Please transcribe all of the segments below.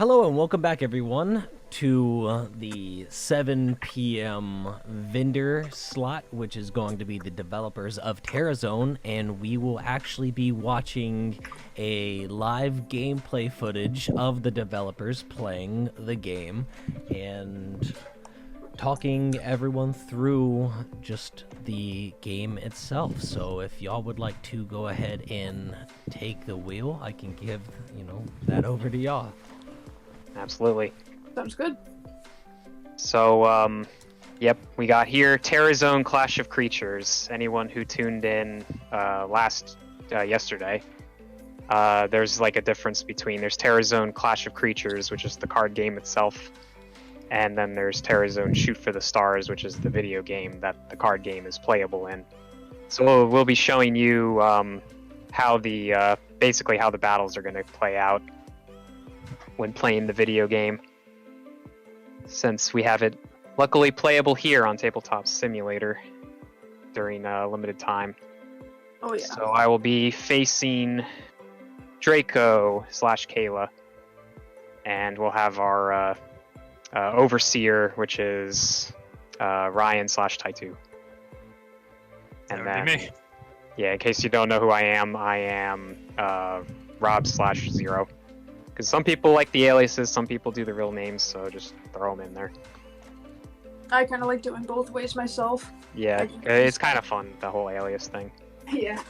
Hello and welcome back, everyone, to the 7 p.m. vendor slot, which is going to be the developers of TerraZone, and we will actually be watching a live gameplay footage of the developers playing the game and talking everyone through just the game itself. So if y'all would like to go ahead and take the wheel, I can give, that over to y'all. Absolutely. Sounds good. So, yep, we got here TerraZone Clash of Creatures. Anyone who tuned in yesterday, there's like a difference between there's TerraZone Clash of Creatures, which is the card game itself, and then there's TerraZone Shoot for the Stars, which is the video game that the card game is playable in. So we'll be showing you how the basically how the battles are going to play out when playing the video game, since we have it luckily playable here on Tabletop Simulator during limited time. Oh yeah. So I will be facing Draco / Kayla, and we'll have our Overseer, which is Ryan / Taitu. And then, me. yeah, in case you don't know who I am Rob / Zero. Because some people like the aliases, some people do the real names, so just throw them in there. I kind of like doing both ways myself. Yeah, it's kind of fun, the whole alias thing. Yeah.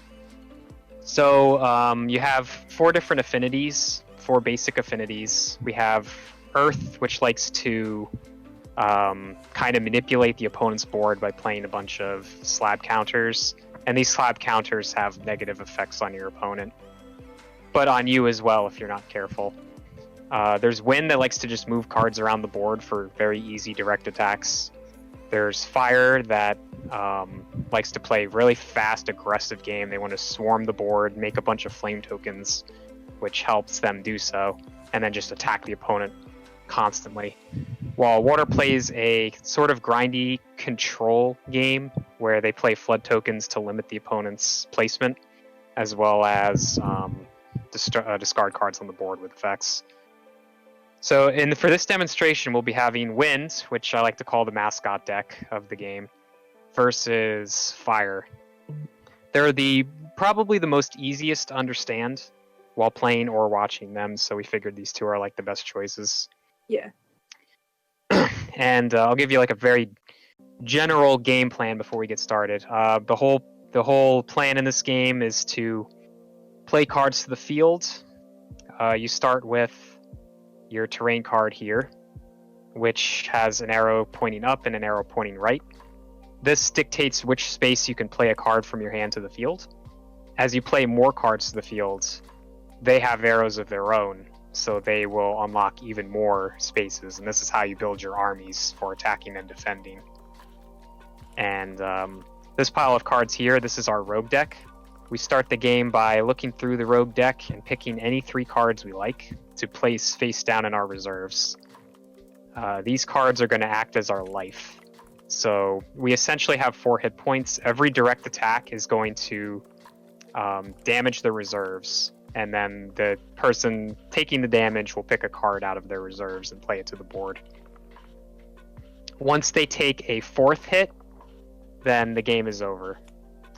So you have 4 different affinities, 4 basic affinities. We have Earth, which likes to kind of manipulate the opponent's board by playing a bunch of slab counters. And these slab counters have negative effects on your opponent, but on you as well if you're not careful. There's Wind that likes to just move cards around the board for very easy direct attacks. There's Fire that likes to play really fast, aggressive game. They want to swarm the board, make a bunch of flame tokens, which helps them do so, and then just attack the opponent constantly. While Water plays a sort of grindy control game where they play flood tokens to limit the opponent's placement, as well as discard cards on the board with effects. So for this demonstration, we'll be having Wind, which I like to call the mascot deck of the game, versus Fire. They're probably the most easiest to understand while playing or watching them, so we figured these two are like the best choices. Yeah. And I'll give you like a very general game plan before we get started. The whole plan in this game is to play cards to the field. You start with your terrain card here, which has an arrow pointing up and an arrow pointing right. This dictates which space you can play a card from your hand to the field. As you play more cards to the field, they have arrows of their own, so they will unlock even more spaces, and this is how you build your armies for attacking and defending. And this pile of cards here, this is our rogue deck. We start the game by looking through the rogue deck and picking any 3 cards we like to place face down in our reserves. These cards are going to act as our life. So we essentially have 4 hit points. Every direct attack is going to damage the reserves, and then the person taking the damage will pick a card out of their reserves and play it to the board. Once they take a 4th hit, then the game is over.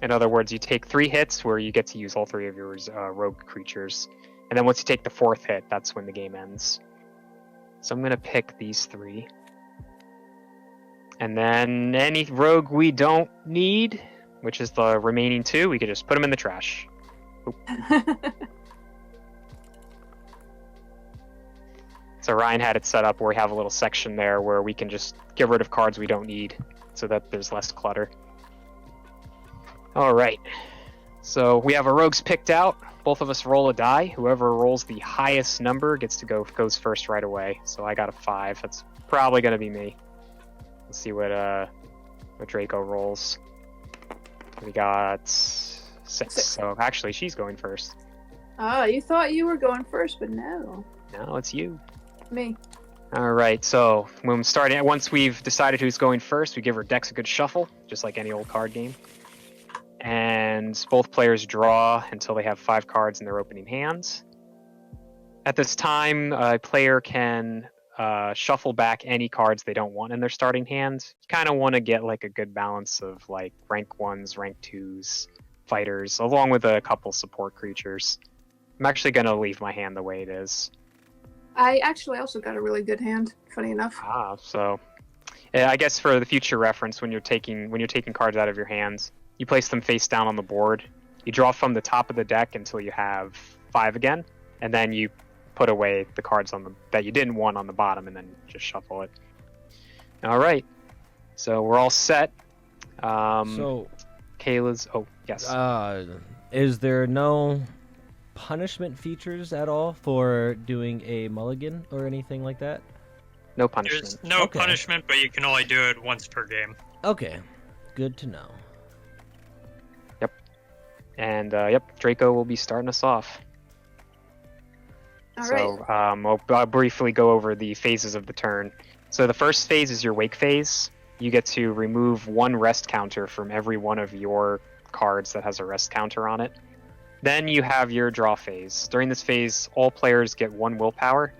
In other words, you take 3 hits where you get to use all 3 of your rogue creatures. And then once you take the 4th hit, that's when the game ends. So I'm going to pick these 3. And then any rogue we don't need, which is the remaining 2, we could just put them in the trash. So Ryan had it set up where we have a little section there where we can just get rid of cards we don't need so that there's less clutter. Alright, so we have our rogues picked out. Both of us roll a die. Whoever rolls the highest number goes first right away. So I got a 5. That's probably going to be me. Let's see what Draco rolls. We got 6. So actually, she's going first. Ah, you thought you were going first, but no. No, it's you. Me. Alright, so once we've decided who's going first, we give our decks a good shuffle, just like any old card game. And both players draw until they have 5 cards in their opening hands. At this time, a player can shuffle back any cards they don't want in their starting hand. You kind of want to get like a good balance of like rank 1s, rank 2s, fighters, along with a couple support creatures. I'm actually going to leave my hand the way it is. I actually also got a really good hand, funny enough. So I guess for the future reference, when you're taking cards out of your hands, you place them face down on the board. You draw from the top of the deck until you have 5 again, and then you put away the cards that you didn't want on the bottom, and then just shuffle it. All right, so we're all set. So, Kayla's. Oh yes. is there no punishment features at all for doing a mulligan or anything like that? No punishment. There's no Okay. punishment, but you can only do it once per game. Okay, good to know. And Draco will be starting us off. All right. So I'll briefly go over the phases of the turn. So the first phase is your wake phase. You get to remove 1 rest counter from every one of your cards that has a rest counter on it. Then you have your draw phase. During this phase, all players get 1 willpower,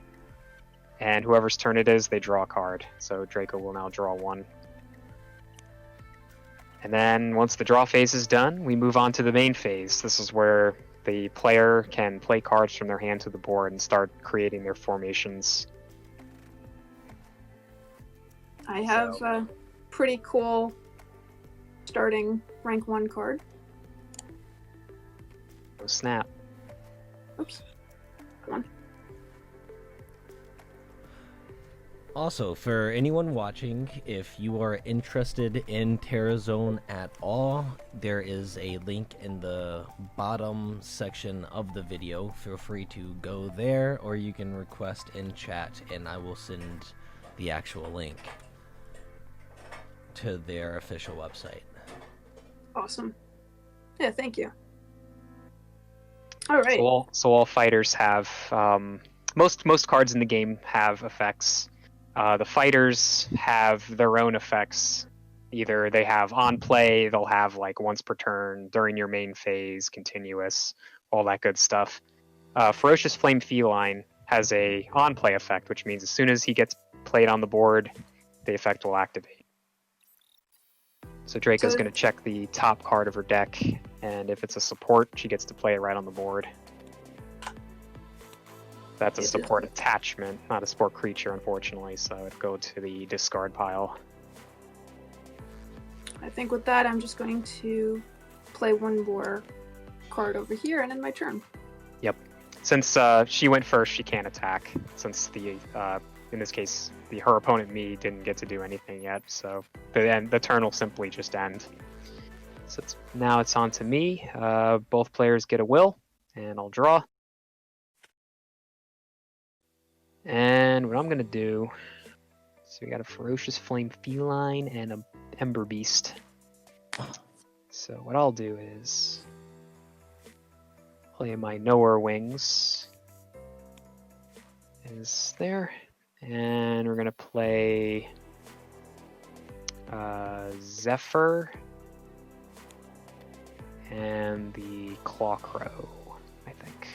and whoever's turn it is, they draw a card. So Draco will now draw 1. And then once the draw phase is done, we move on to the main phase. This is where the player can play cards from their hand to the board and start creating their formations. I have a pretty cool starting rank 1 card. Oh, snap. Oops. Come on. Also, for anyone watching, if you are interested in TerraZone at all, there is a link in the bottom section of the video. Feel free to go there, or you can request in chat, and I will send the actual link to their official website. Awesome. Yeah, thank you. All right. So all fighters have most cards in the game have effects. The fighters have their own effects. Either they have on play, they'll have like once per turn, during your main phase, continuous, all that good stuff. Ferocious Flame Feline has a on play effect, which means as soon as he gets played on the board, the effect will activate. So Draco's going to check the top card of her deck, and if it's a support, she gets to play it right on the board. That's a support attachment, not a support creature, unfortunately, so it'd go to the discard pile. I think with that, I'm just going to play 1 more card over here and end my turn. Yep. Since she went first, she can't attack. Since in this case, her opponent, me, didn't get to do anything yet, so the turn will simply just end. So now it's on to me. Both players get a will, and I'll draw. And what I'm going to do, so we got a Ferocious Flame Feline and a Ember Beast. So what I'll do is play my Knower Wings. Is there. And we're going to play Zephyr and the Clawcrow, I think.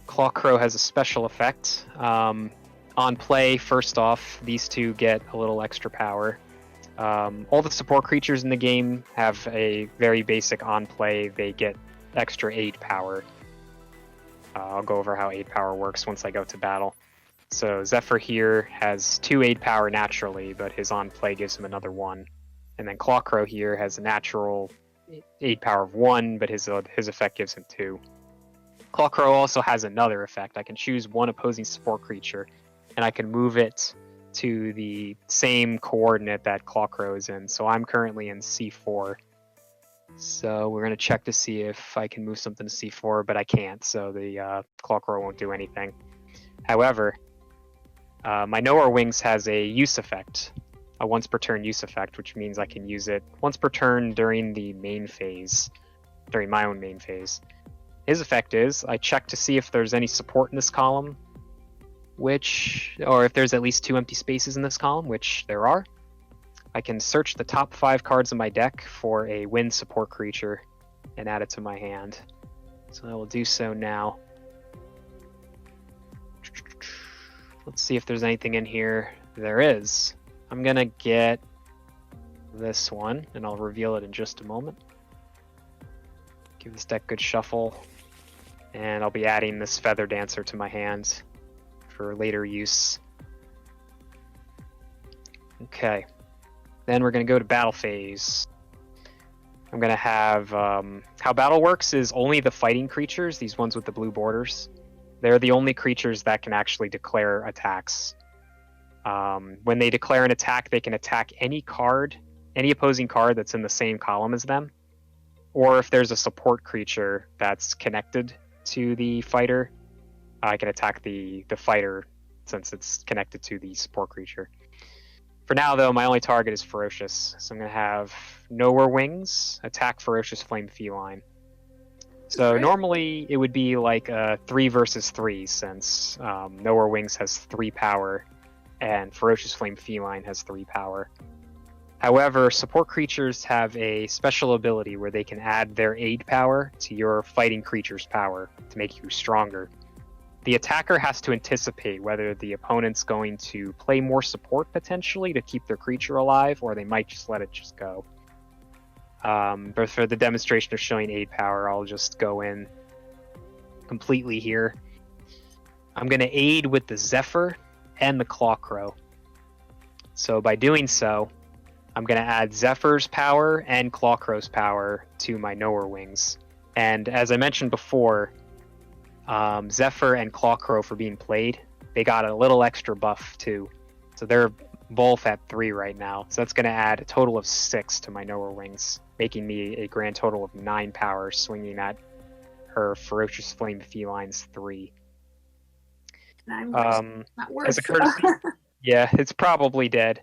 Clawcrow has a special effect. On play, first off, these two get a little extra power. All the support creatures in the game have a very basic on play. They get extra 8 power. I'll go over how 8 power works once I go to battle. So Zephyr here has 2 8 power naturally, but his on play gives him another 1. And then Clawcrow here has a natural 8 power of 1, but his effect gives him 2. Clawcrow also has another effect. I can choose 1 opposing support creature, and I can move it to the same coordinate that Clawcrow is in. So I'm currently in C4. So we're going to check to see if I can move something to C4, but I can't, so the Clawcrow won't do anything. However, my Knower Wings has a use effect, a once per turn use effect, which means I can use it once per turn during the main phase, during my own main phase. His effect is, I check to see if there's any support in this column, or if there's at least 2 empty spaces in this column, which there are. I can search the top 5 cards in my deck for a wind support creature and add it to my hand. So I will do so now. Let's see if there's anything in here. There is. I'm gonna get this one, and I'll reveal it in just a moment. Give this deck a good shuffle, and I'll be adding this Feather Dancer to my hand for later use. Okay, then we're gonna go to battle phase. I'm gonna have, how battle works is only the fighting creatures, these ones with the blue borders, they're the only creatures that can actually declare attacks. When they declare an attack, they can attack any card, any opposing card that's in the same column as them, or if there's a support creature that's connected to the fighter, I can attack the fighter since it's connected to the support creature. For now, though, my only target is Ferocious, so I'm going to have Nowhere Wings, attack Ferocious Flame Feline. So Great. normally it would be like a 3 versus 3, since Nowhere Wings has 3 power, and Ferocious Flame Feline has 3 power. However, support creatures have a special ability where they can add their aid power to your fighting creature's power to make you stronger. The attacker has to anticipate whether the opponent's going to play more support potentially to keep their creature alive, or they might just let it just go. But for the demonstration of showing aid power, I'll just go in completely here. I'm going to aid with the Zephyr and the Clawcrow. So by doing so, I'm going to add Zephyr's power and Clawcrow's power to my Nowhere Wings. And as I mentioned before, Zephyr and Clawcrow for being played, they got a little extra buff too. So they're both at 3 right now. So that's going to add a total of 6 to my Nowhere Wings, making me a grand total of 9 power, swinging at her Ferocious Flame Feline's 3. Not worth. As a courtesy, yeah, it's probably dead.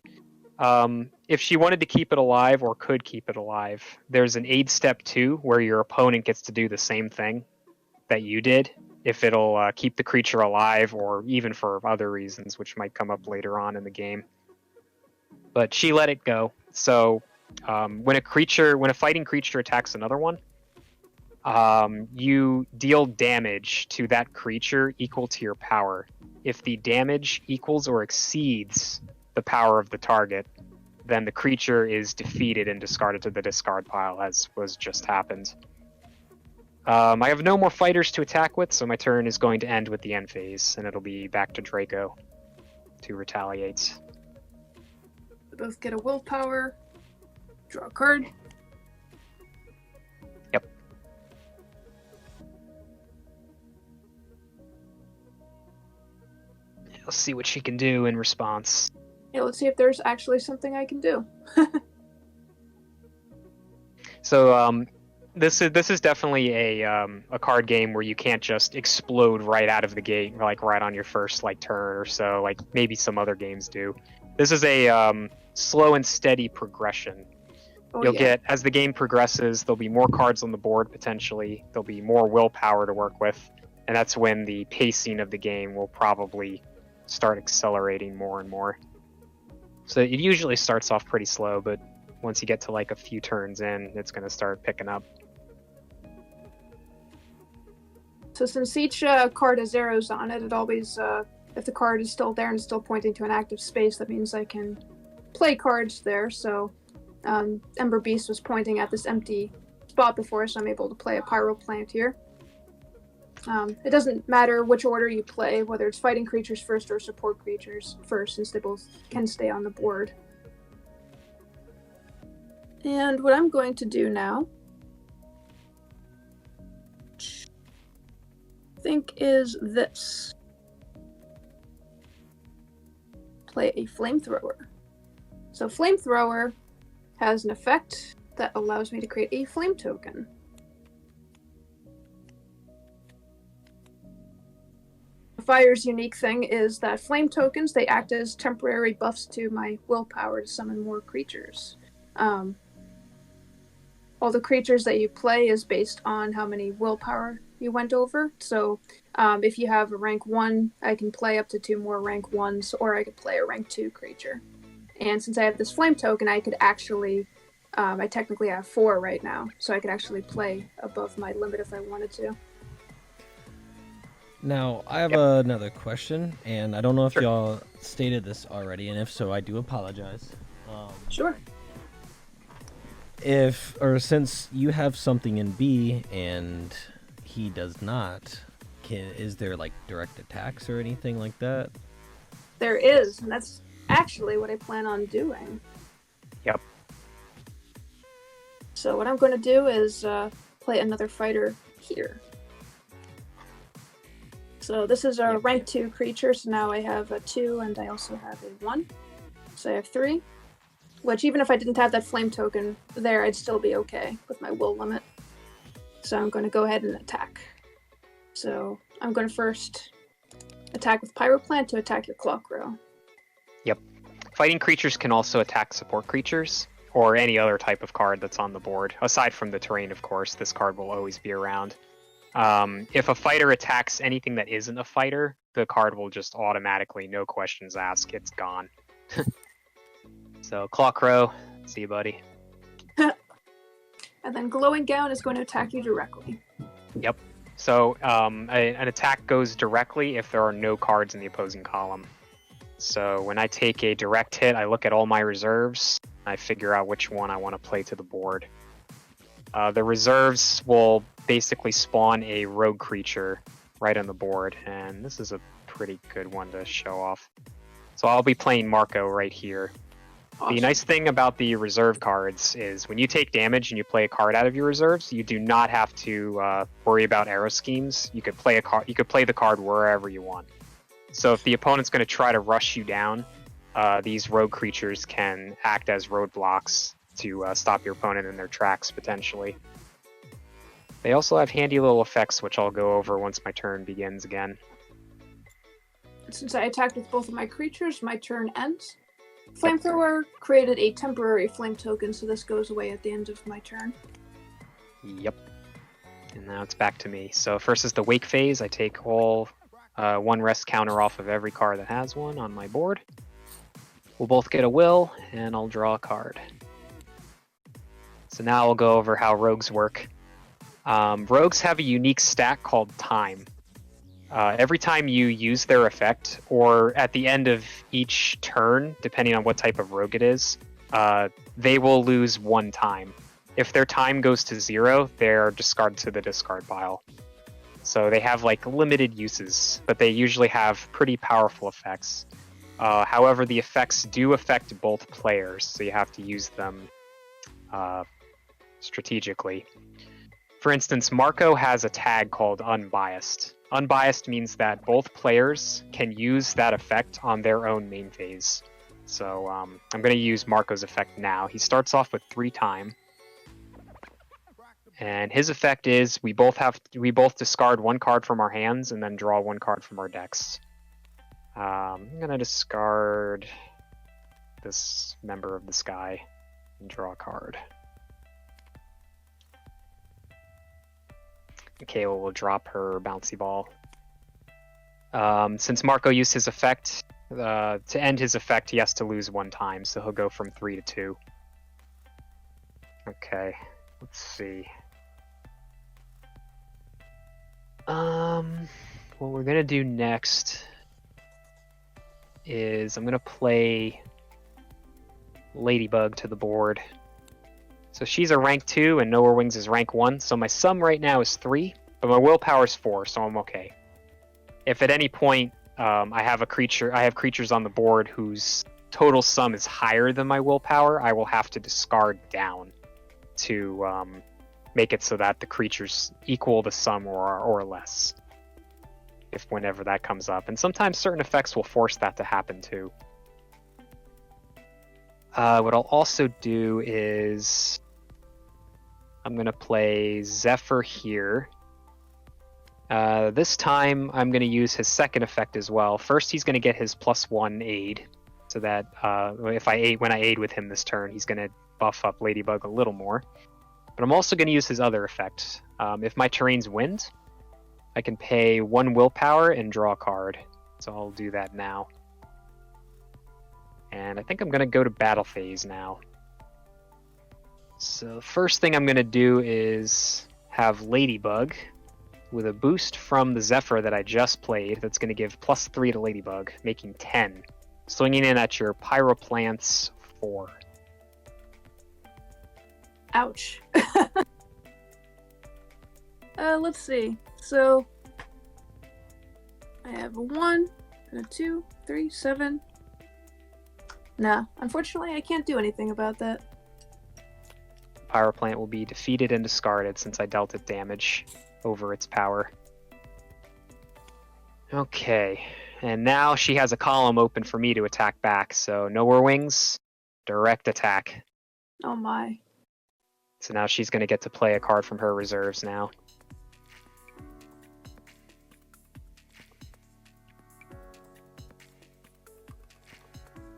If she wanted to keep it alive or could keep it alive, there's an aid step 2 where your opponent gets to do the same thing that you did, if it'll keep the creature alive or even for other reasons, which might come up later on in the game. But she let it go. So when a fighting creature attacks another one, you deal damage to that creature equal to your power. If the damage equals or exceeds the power of the target, then the creature is defeated and discarded to the discard pile, as was just happened. I have no more fighters to attack with, so my turn is going to end with the end phase, and it'll be back to Draco to retaliate. We both get a willpower. Draw a card. Yep. Let's see what she can do in response. Yeah, let's see if there's actually something I can do. So, this is definitely a card game where you can't just explode right out of the gate, like right on your first turn or so, like maybe some other games do. This is a slow and steady progression. You'll get, as the game progresses, there'll be more cards on the board potentially. There'll be more willpower to work with, and that's when the pacing of the game will probably start accelerating more and more. So it usually starts off pretty slow, but once you get to a few turns in, it's going to start picking up. So since each card has arrows on it, it always, if the card is still there and still pointing to an active space, that means I can play cards there. So Ember Beast was pointing at this empty spot before, so I'm able to play a Pyroplant here. It doesn't matter which order you play, whether it's fighting creatures first or support creatures first, since they both can stay on the board. And what I'm going to do now, I think, is this. Play a Flamethrower. So Flamethrower has an effect that allows me to create a flame token. Fire's unique thing is that flame tokens, they act as temporary buffs to my willpower to summon more creatures. All the creatures that you play is based on how many willpower you went over. So if you have a rank 1, I can play up to 2 more rank 1s, or I could play a rank 2 creature. And since I have this flame token, I could actually, I technically have 4 right now, so I could actually play above my limit if I wanted to. Now, I have another question, and I don't know if Sure. y'all stated this already, and if so, I do apologize. Sure. Since you have something in B and he does not, is there like direct attacks or anything like that? There is, and that's actually what I plan on doing. Yep. So what I'm going to do is play another fighter here. So this is a rank 2 creature, so now I have a 2 and I also have a 1. So I have 3. Which, even if I didn't have that flame token there, I'd still be okay with my will limit. So I'm going to go ahead and attack. So I'm going to first attack with Pyroplant to attack your Clockrow. Yep. Fighting creatures can also attack support creatures, or any other type of card that's on the board. Aside from the terrain, of course, this card will always be around. If a fighter attacks anything that isn't a fighter, the card will just automatically, no questions asked, it's gone. So, Clockrow, see you, buddy. And then Glowing Gown is going to attack you directly. Yep. So, an attack goes directly if there are no cards in the opposing column. So, when I take a direct hit, I look at all my reserves. I figure out which one I want to play to the board. The reserves will basically spawn a rogue creature right on the board, and this is a pretty good one to show off. So I'll be playing Marco right here. Awesome. The nice thing about the reserve cards is when you take damage and you play a card out of your reserves, you do not have to worry about arrow schemes. You could play a card. You could play the card wherever you want. So if the opponent's going to try to rush you down, these rogue creatures can act as roadblocks to stop your opponent in their tracks potentially. They also have handy little effects, which I'll go over once my turn begins again. Since I attacked with both of my creatures, my turn ends. Flamethrower created a temporary flame token, so this goes away at the end of my turn. Yep. And now it's back to me. So first is the wake phase. I take all one rest counter off of every card that has one on my board. We'll both get a will, and I'll draw a card. So now I'll go over how rogues work. Rogues have a unique stat called time. Every time you use their effect, or at the end of each turn, depending on what type of rogue it is, they will lose 1 time. If their time goes to 0, they're discarded to the discard pile. So they have like limited uses, but they usually have pretty powerful effects. However, the effects do affect both players, so you have to use them strategically. For instance, Marco has a tag called Unbiased. Unbiased means that both players can use that effect on their own main phase. So I'm going to use Marco's effect now. He starts off with 3 time. And his effect is we both discard 1 card from our hands and then draw 1 card from our decks. I'm going to discard this member of the sky and draw a card. Kayla will drop her bouncy ball. Since Marco used his effect, to end his effect, he has to lose 1 time, so he'll go from 3 to 2. Okay, let's see. What we're gonna do next is I'm gonna play Ladybug to the board. So she's a rank 2 and Nowhere Wings is rank 1, so my sum right now is 3, but my willpower is 4, so I'm okay. If at any point I have creatures on the board whose total sum is higher than my willpower, I will have to discard down to make it so that the creatures equal the sum or less. Whenever that comes up. And sometimes certain effects will force that to happen too. What I'll also do is I'm going to play Zephyr here. This time I'm going to use his second effect as well. First he's going to get his +1 aid, so that when I aid with him this turn, he's going to buff up Ladybug a little more. But I'm also going to use his other effect. If my terrain's wind, I can pay 1 willpower and draw a card. So I'll do that now. And I think I'm going to go to battle phase now. So first thing I'm going to do is have Ladybug with a boost from the Zephyr that I just played. That's going to give +3 to Ladybug, making 10. Swinging in at your Pyroplants 4. Ouch. Let's see. So I have a 1 and a 2, 3, 7. Nah, unfortunately I can't do anything about that. Pyroplant will be defeated and discarded since I dealt it damage over its power. Okay, and now she has a column open for me to attack back, so no more wings, direct attack. Oh my. So now she's going to get to play a card from her reserves now.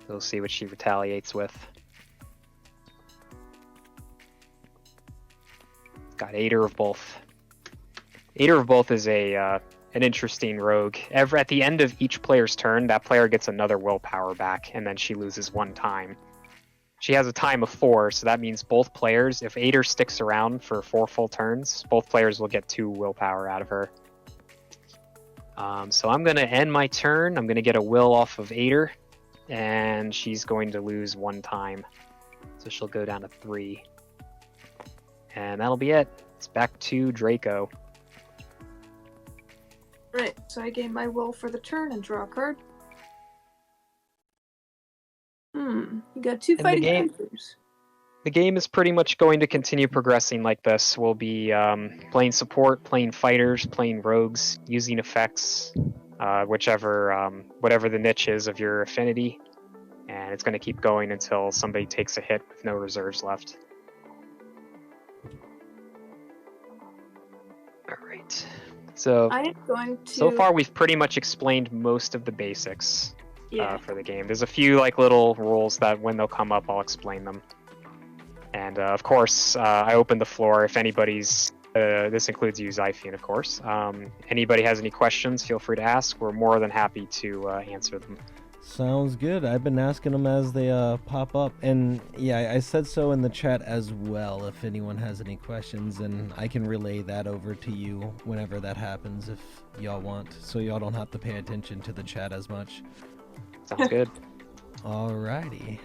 We'll see what she retaliates with. Got Ader of Both. Ader of Both is an interesting rogue. At the end of each player's turn, that player gets another willpower back, and then she loses 1 time. She has a time of 4, so that means both players, if Ader sticks around for 4 full turns, both players will get 2 willpower out of her. So I'm going to end my turn. I'm going to get a will off of Ader, and she's going to lose 1 time. So she'll go down to 3. And that'll be it. It's back to Draco. Right, so I gain my will for the turn and draw a card. You got 2 the fighting game- creatures. The game is pretty much going to continue progressing like this. We'll be playing support, playing fighters, playing rogues, using effects, whatever the niche is of your affinity. And it's going to keep going until somebody takes a hit with no reserves left. Alright. So I am going to... so far we've pretty much explained most of the basics yeah. for the game. There's a few little rules that when they'll come up I'll explain them. And of course I open the floor if anybody's this includes you, Zyphian, of course. Anybody has any questions, feel free to ask. We're more than happy to answer them. Sounds good. I've been asking them as they pop up, and yeah, I said so in the chat as well. If anyone has any questions, and I can relay that over to you whenever that happens, if y'all want, so y'all don't have to pay attention to the chat as much. Sounds good. Alrighty.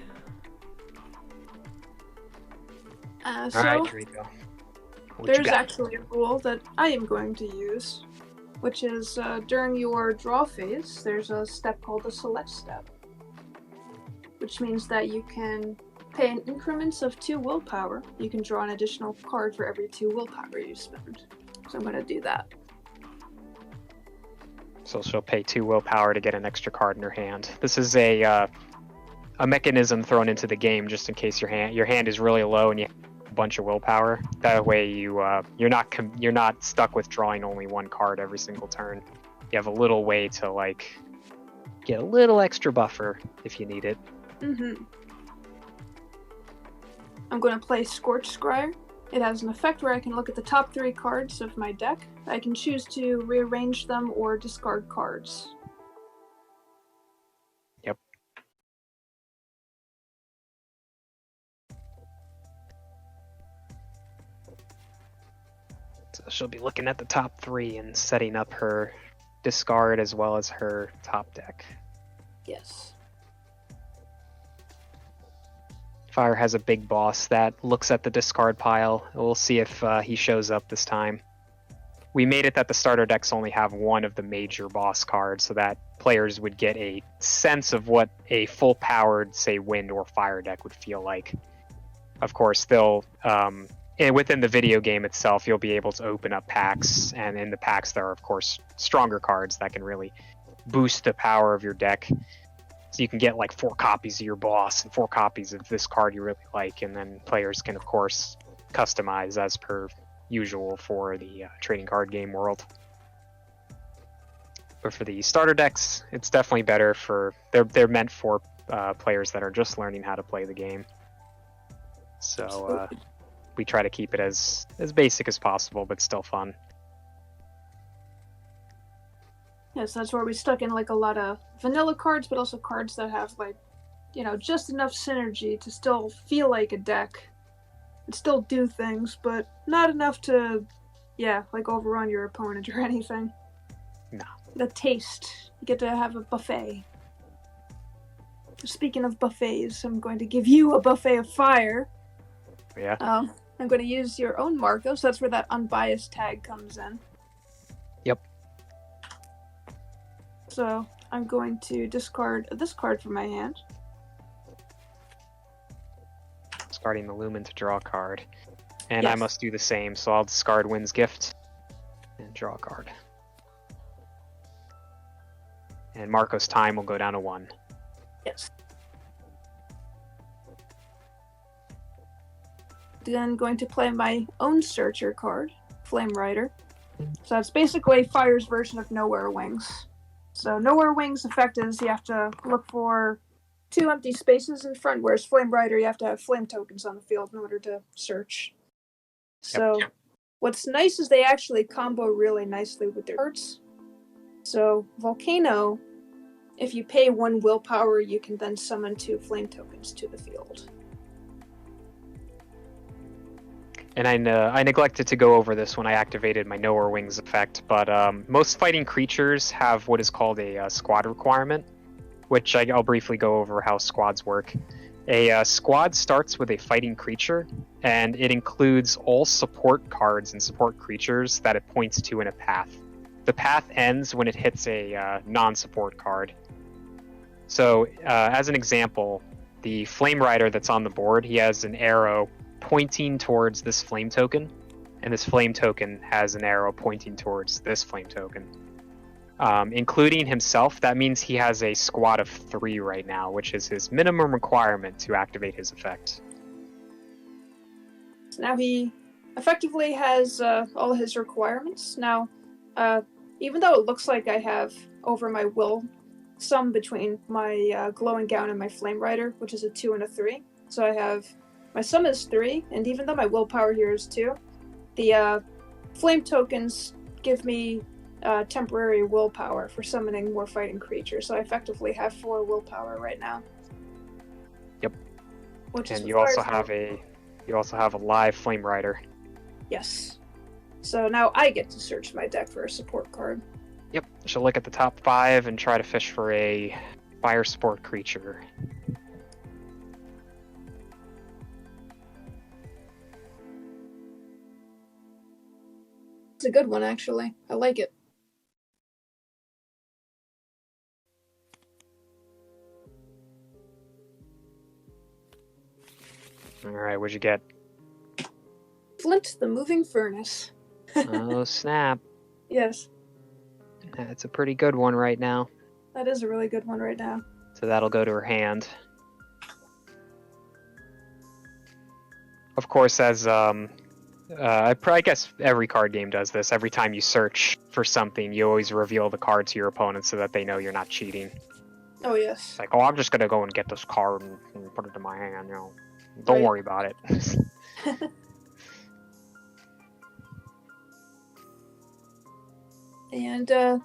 So Alright, Draco. there's actually a rule that I am going to use, which is during your draw phase, there's a step called the select step, which means that you can pay in increments of 2 willpower. You can draw an additional card for every 2 willpower you spend. So I'm going to do that. So she'll pay 2 willpower to get an extra card in her hand. This is a mechanism thrown into the game just in case your hand is really low and you have a bunch of willpower. That way you're not stuck with drawing only 1 card every single turn. You have a little way to get a little extra buffer if you need it. I'm going to play Scorch Scryer. It has an effect where I can look at the top 3 cards of my deck. I can choose to rearrange them or discard cards. Yep. So she'll be looking at the top 3 and setting up her discard as well as her top deck. Yes. Fire has a big boss that looks at the discard pile. We'll see if he shows up this time. We made it that the starter decks only have 1 of the major boss cards, so that players would get a sense of what a full-powered, say, wind or fire deck would feel like. Of course, they'll within the video game itself, you'll be able to open up packs, and in the packs there are, of course, stronger cards that can really boost the power of your deck. So you can get 4 copies of your boss and 4 copies of this card you really like, and then players can, of course, customize as per usual for the trading card game world. But for the starter decks, it's definitely better for they're meant for players that are just learning how to play the game. So we try to keep it as basic as possible, but still fun. Yes, that's where we stuck in a lot of vanilla cards, but also cards that have just enough synergy to still feel like a deck and still do things, but not enough to, yeah, like overrun your opponent or anything. No. The taste. You get to have a buffet. Speaking of buffets, I'm going to give you a buffet of fire. Yeah. I'm going to use your own Marco, so that's where that unbiased tag comes in. Yep. So I'm going to discard this card from my hand. Discarding the Lumen to draw a card. And I Yes. must do the same, so I'll discard Wind's Gift and draw a card. And Marco's time will go down to 1. Yes. Then I'm going to play my own Searcher card, Flame Rider. So it's basically Fire's version of Nowhere Wings. So Nowhere Wings' effect is you have to look for 2 empty spaces in front, whereas Flame Rider you have to have flame tokens on the field in order to search. So what's nice is they actually combo really nicely with their cards. So Volcano, if you pay 1 willpower, you can then summon 2 flame tokens to the field. And I neglected to go over this when I activated my Nowhere Wings effect, but most fighting creatures have what is called a squad requirement, which I'll briefly go over how squads work. A squad starts with a fighting creature, and it includes all support cards and support creatures that it points to in a path. The path ends when it hits a non-support card. So, as an example, the Flame Rider that's on the board, he has an arrow pointing towards this flame token, and this flame token has an arrow pointing towards this flame token. Including himself, that means he has a squad of 3 right now, which is his minimum requirement to activate his effect. So now he effectively has all his requirements. Now, even though it looks like I have over my will sum between my Glowing Gown and my Flame Rider, which is a 2 and a 3. So I have my sum is 3, and even though my willpower here is 2, the flame tokens give me temporary willpower for summoning more fighting creatures. So I effectively have 4 willpower right now. Yep. Which is And you also have a live Flame Rider. Yes. So now I get to search my deck for a support card. Yep. She'll look at the top 5 and try to fish for a fire support creature. It's a good one, actually. I like it. Alright, what'd you get? Flint the Moving Furnace. Oh, snap. Yes, That's a pretty good one right now. that is a really good one right now. So that'll go to her hand. Of course, as I guess every card game does this. Every time you search for something, you always reveal the card to your opponent so that they know you're not cheating. Oh, yes. It's like, oh, I'm just gonna go and get this card and put it in my hand. You know, don't Right. worry about it. And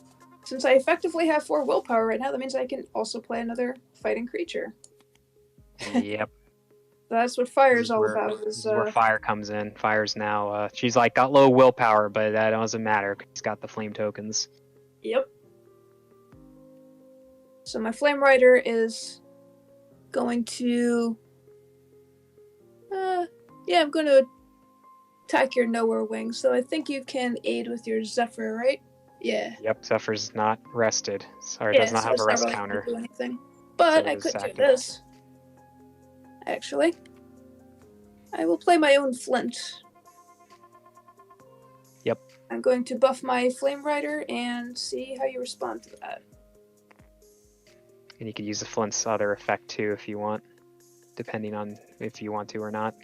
since I effectively have 4 willpower right now, that means I can also play another fighting creature. Yep. That's what fire is all where, about. This is where fire comes in. Fire's now, she's like, got low willpower, but that doesn't matter because he's got the flame tokens. Yep. So my Flame Rider is going to... yeah, I'm going to attack your Nowhere Wing. So I think you can aid with your Zephyr, right? Yeah. Yep, Zephyr's not rested. Sorry, Yeah, does not so have it's a rest really counter. gonna do anything. But So I it is could do active. this. Actually. I will play my own Flint. Yep. I'm going to buff my Flame Rider and see how you respond to that. And you could use the Flint's other effect too if you want, depending on if you want to or not.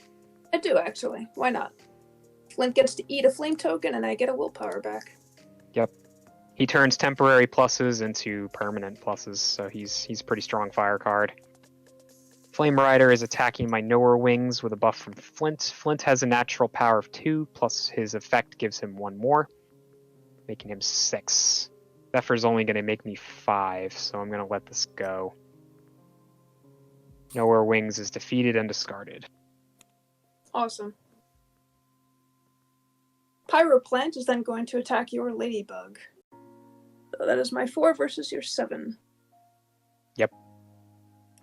I do, actually. Why not? Flint gets to eat a flame token and I get a willpower back. Yep. He turns temporary pluses into permanent pluses, so he's a pretty strong fire card. Flame Rider is attacking my Nowhere Wings with a buff from Flint. Flint has a natural power of 2, plus his effect gives him 1 more, making him 6. Zephyr's only going to make me 5, so I'm going to let this go. Nowhere Wings is defeated and discarded. Awesome. Pyroplant is then going to attack your Ladybug. So that is my 4 versus your 7. Yep.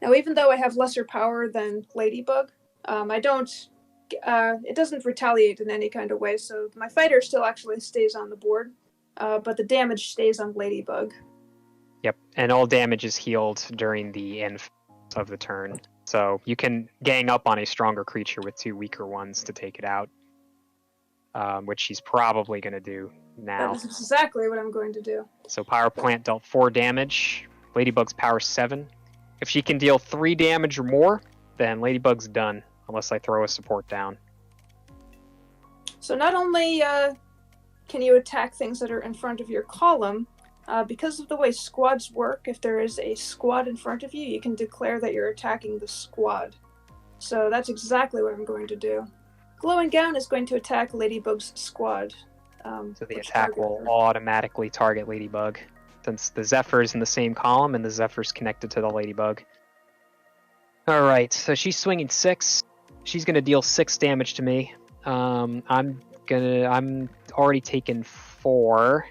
Now, even though I have lesser power than Ladybug, I don't. It doesn't retaliate in any kind of way, so my fighter still actually stays on the board, but the damage stays on Ladybug. Yep, and all damage is healed during the end of the turn. So you can gang up on a stronger creature with 2 weaker ones to take it out, which she's probably going to do now. That is exactly what I'm going to do. So Pyroplant dealt 4 damage. Ladybug's power 7. If she can deal 3 damage or more, then Ladybug's done, unless I throw a support down. So not only can you attack things that are in front of your column, because of the way squads work, if there is a squad in front of you, you can declare that you're attacking the squad. So that's exactly what I'm going to do. Glowing Gown is going to attack Ladybug's squad. So the attack will automatically target Ladybug, since the Zephyr is in the same column and the Zephyr's connected to the Ladybug. Alright, so she's swinging 6. She's gonna deal 6 damage to me. I'm already taken 4.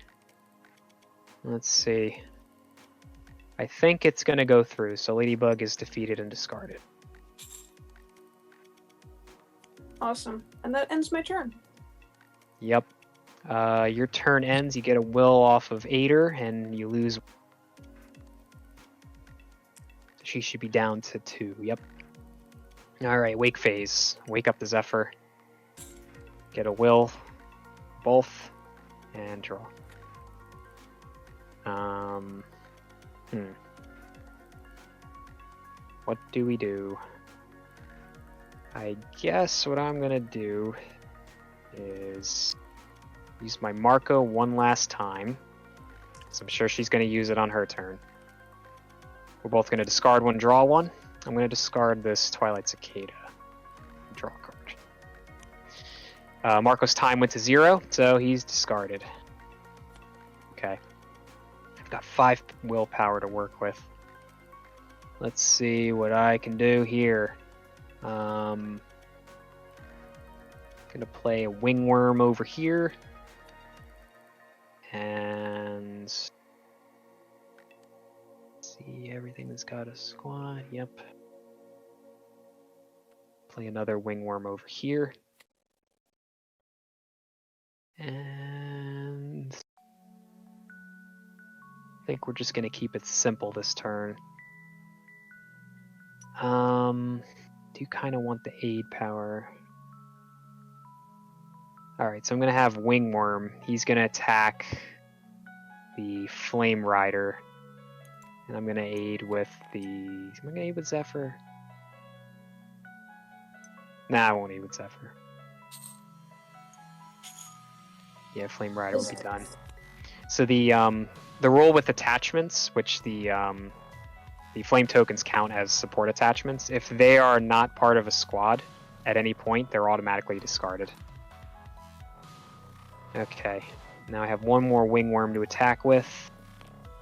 Let's see. I think it's gonna go through, so Ladybug is defeated and discarded. Awesome. And that ends my turn. Yep. Your turn ends, you get a will off of Ader, and you lose. She should be down to 2, yep. Alright, wake phase. Wake up the Zephyr. Get a will, both, and draw. What do we do? I guess what I'm gonna do is use my Marco one last time. So I'm sure she's gonna use it on her turn. We're both gonna discard 1, draw 1. I'm gonna discard this Twilight Cicada. Draw a card. Marco's time went to 0, so he's discarded. Okay. I've got 5 willpower to work with. Let's see what I can do here. Gonna play a Wingworm over here. And see everything that's got a squad. Yep. Play another Wingworm over here. And I think we're just gonna keep it simple this turn. Do kind of want the aid power. Alright, so I'm gonna have Wingworm. He's gonna attack the Flame Rider. And I'm gonna aid with the... Am I gonna aid with Zephyr? Nah, I won't aid with Zephyr. Yeah, Flame Rider will be done. So the rule with attachments, which the flame tokens count as support attachments, if they are not part of a squad at any point, they're automatically discarded. Okay, now I have 1 more Wingworm to attack with.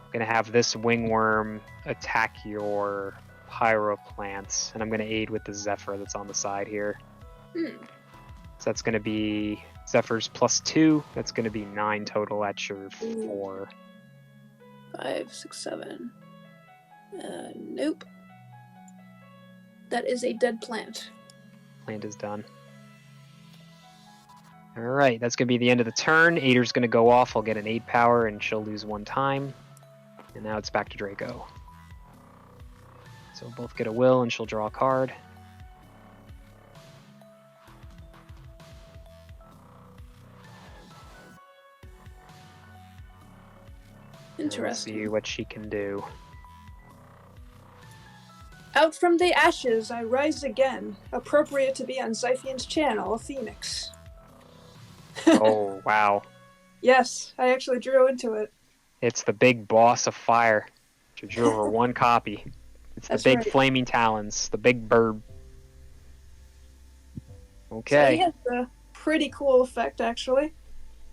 I'm gonna have this Wingworm attack your Pyroplants, and I'm gonna aid with the Zephyr that's on the side here. So that's gonna be Zephyr's +2. That's gonna be 9 total at your 4. 5, 6, 7. Nope. That is a dead plant. Plant is done. Alright, that's going to be the end of the turn. Ader's going to go off. I'll get an 8 power and she'll lose 1 time. And now it's back to Draco. So we'll both get a will and she'll draw a card. Interesting. Let's see what she can do. Out from the ashes, I rise again. Appropriate to be on Zyphian's channel, a phoenix. Oh, wow. Yes, I actually drew into it. It's the big boss of fire. She drew over 1 copy. It's That's the big right. flaming talons, the big bird. So Okay. he has a pretty cool effect, actually.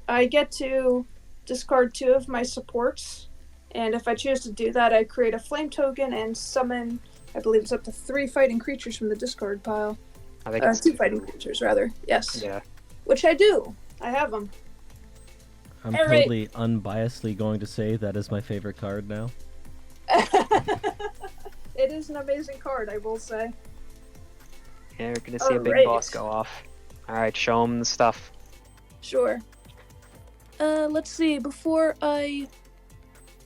I get to discard 2 of my supports, and if I choose to do that, I create a flame token and summon, I believe it's up to 3 fighting creatures from the discard pile. I think it's 2 fighting creatures, rather. Yes. Yeah. Which I do. I have them. I'm All right. totally unbiasedly going to say that is my favorite card now. It is an amazing card, I will say. Yeah, we're gonna see a big Alright. boss go off. Alright, show him the stuff. Sure. Let's see. Before I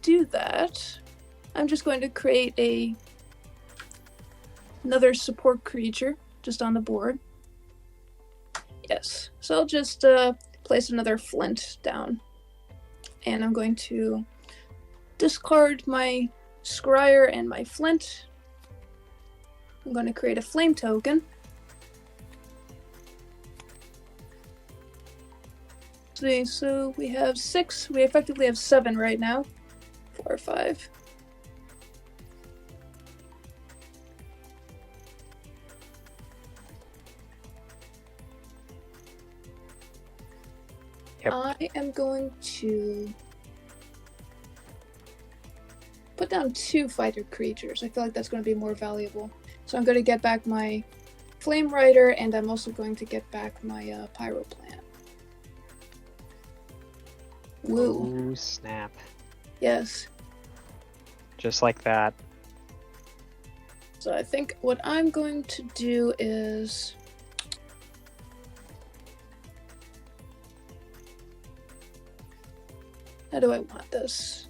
do that, I'm just going to create another support creature just on the board. Yes. So I'll just place another flint down. And I'm going to discard my scryer and my flint. I'm going to create a flame token. See, so we have 6. We effectively have 7 right now. 4 or 5. Yep. I am going to put down 2 fighter creatures. I feel like that's going to be more valuable. So I'm going to get back my Flame Rider, and I'm also going to get back my Pyro Plant. Woo. Ooh, snap. Yes. Just like that. So I think what I'm going to do is... How do I want this?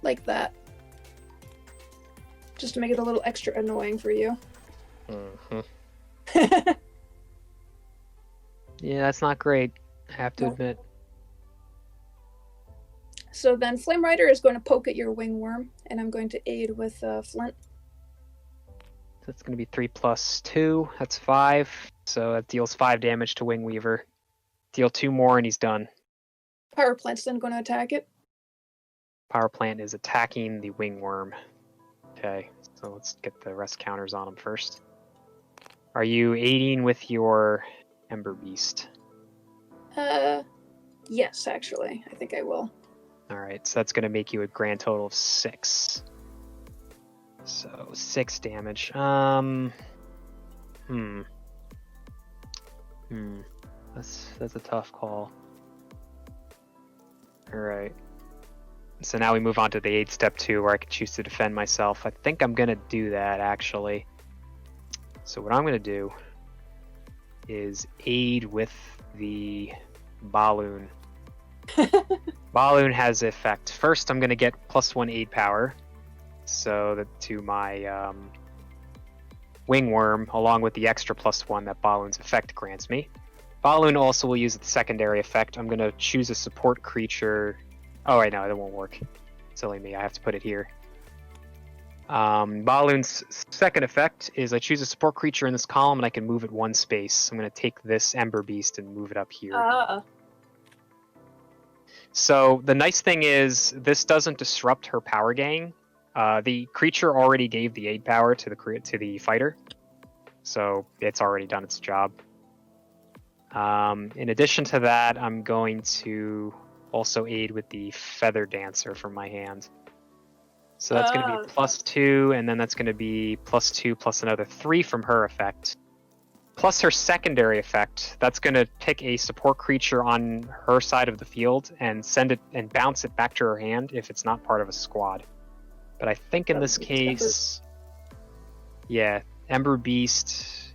Like that. Just to make it a little extra annoying for you. Mm-hmm. Yeah, that's not great, I have to No. admit. So then Flame Rider is going to poke at your Wingworm, and I'm going to aid with Flint. That's going to be 3 plus 2. That's 5. So that deals 5 damage to Wingweaver. Deal 2 more and he's done. Power Plant's then going to attack it. Power Plant is attacking the Wingworm. Okay, so let's get the rest counters on him first. Are you aiding with your Ember Beast? Yes, actually. I think I will. Alright, so that's going to make you a grand total of 6. So 6 damage. That's a tough call. Alright. So now we move on to the aid step 2 where I can choose to defend myself. I think I'm gonna do that actually. So what I'm gonna do is aid with the Balloon. Balloon has effect. First I'm gonna get +1 aid power. So that to my Wingworm, along with the extra +1 that Balloon's effect grants me. Balloon also will use the secondary effect. I'm gonna choose a support creature. Oh wait, no, that won't work. Silly me, I have to put it here. Balloon's second effect is I choose a support creature in this column and I can move it 1 space. I'm gonna take this Ember Beast and move it up here. So the nice thing is this doesn't disrupt her power gain. The creature already gave the aid power to the fighter, so it's already done its job. In addition to that, I'm going to also aid with the Feather Dancer from my hand. So that's going to be +2, and then that's going to be +2 plus another 3 from her effect. Plus her secondary effect, that's going to pick a support creature on her side of the field and send it and bounce it back to her hand if it's not part of a squad. But I think in this case, yeah, Ember Beast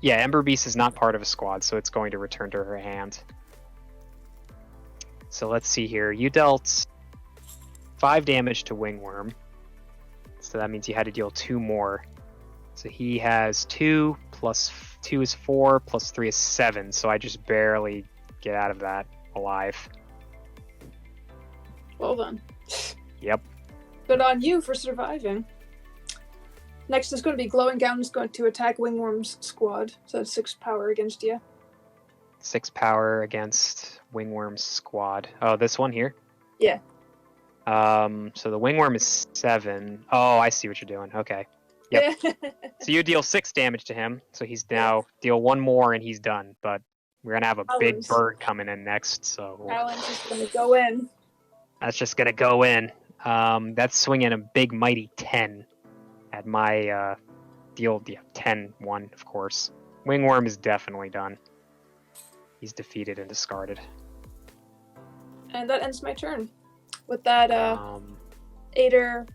is not part of a squad, so it's going to return to her hand. So let's see here. You dealt 5 damage to Wingworm, so that means you had to deal 2 more. So he has 2 plus 2 is 4 plus 3 is 7, so I just barely get out of that alive. Well done. Yep. Good on you for surviving. Next is going to be Glowing Gown is going to attack Wingworm's squad, so it's 6 power against you. 6 power against Wingworm's squad. Oh, this one here? Yeah. So the Wingworm is 7. Oh, I see what you're doing. Okay. Yep. So you deal 6 damage to him, so he's now deal 1 more and he's done. But we're gonna have a big bird coming in next, so Alan's just going to go in. that's just gonna go in. That's swinging a big mighty 10 at my deal. Yeah, 10-1, of course. Wingworm is definitely done. He's defeated and discarded. And that ends my turn. With that, Ader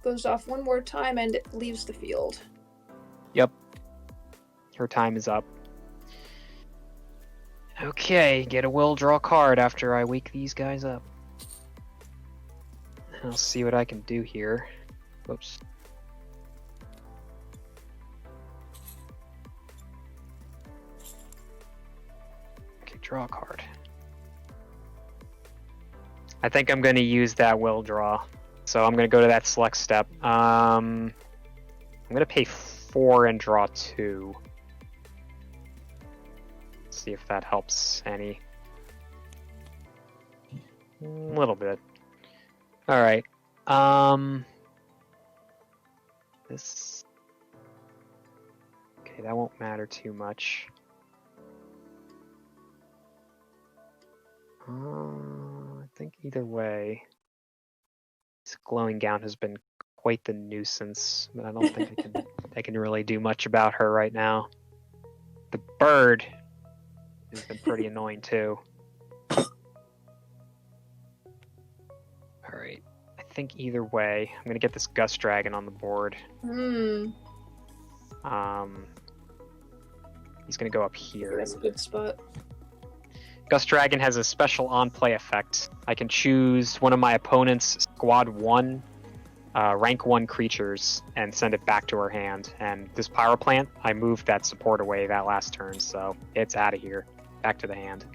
goes off one more time and it leaves the field. Yep. Her time is up. Okay, get a will draw card after I wake these guys up. I'll see what I can do here. Whoops. Okay, draw a card. I think I'm going to use that will draw. So I'm going to go to that select step. I'm going to pay 4 and draw 2. See if that helps any. A little bit. All right. This. Okay, that won't matter too much. I think either way, this glowing gown has been quite the nuisance, but I don't think I can really do much about her right now. The bird has been pretty annoying too. Alright. I think either way, I'm gonna get this Gust Dragon on the board. He's gonna go up here. That's a good spot. Gust Dragon has a special on-play effect. I can choose one of my opponent's Squad 1, rank 1 creatures and send it back to her hand. And this Pyro Plant, I moved that support away that last turn, so it's out of here. Back to the hand.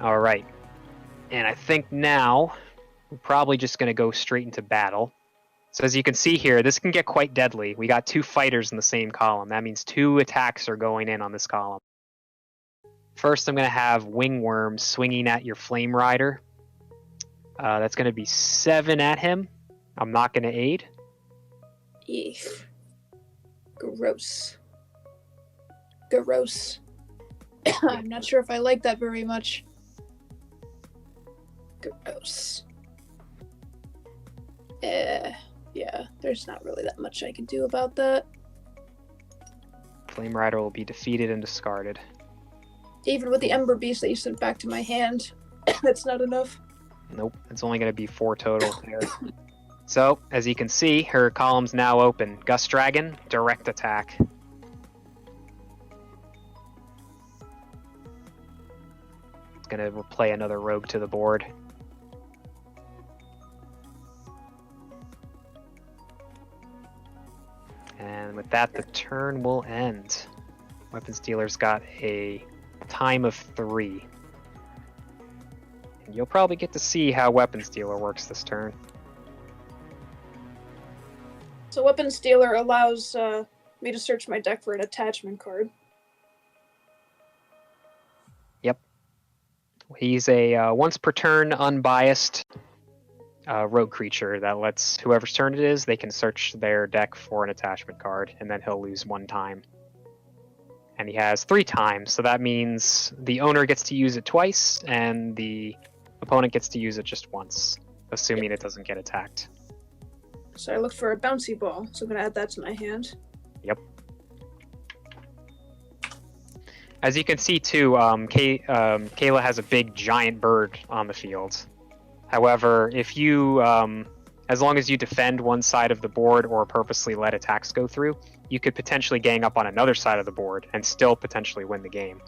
Alright. And I think now, we're probably just going to go straight into battle. So as you can see here, this can get quite deadly. We got 2 fighters in the same column. That means 2 attacks are going in on this column. First, I'm going to have Wingworm swinging at your Flame Rider. That's going to be 7 at him. I'm not going to aid. Eef. Gross. Gross. I'm not sure if I like that very much. Gross. Yeah, there's not really that much I can do about that. Flame Rider will be defeated and discarded. Even with the Ember Beast that you sent back to my hand, that's not enough. Nope, it's only going to be 4 total there. So, as you can see, her column's now open. Gust Dragon, direct attack. It's going to play another rogue to the board. And with that, the turn will end. Weapons Dealer's got a time of 3. And you'll probably get to see how Weapons Dealer works this turn. So Weapons Dealer allows me to search my deck for an attachment card. Yep. He's a once per turn unbiased rogue creature that lets whoever's turn it is, they can search their deck for an attachment card, and then he'll lose 1 time. And he has 3 times, so that means the owner gets to use it twice, and the opponent gets to use it just once, assuming it doesn't get attacked. So I looked for a bouncy ball, so I'm going to add that to my hand. Yep. As you can see too, Kayla has a big giant bird on the field. However, if you, as long as you defend one side of the board or purposely let attacks go through, you could potentially gang up on another side of the board and still potentially win the game.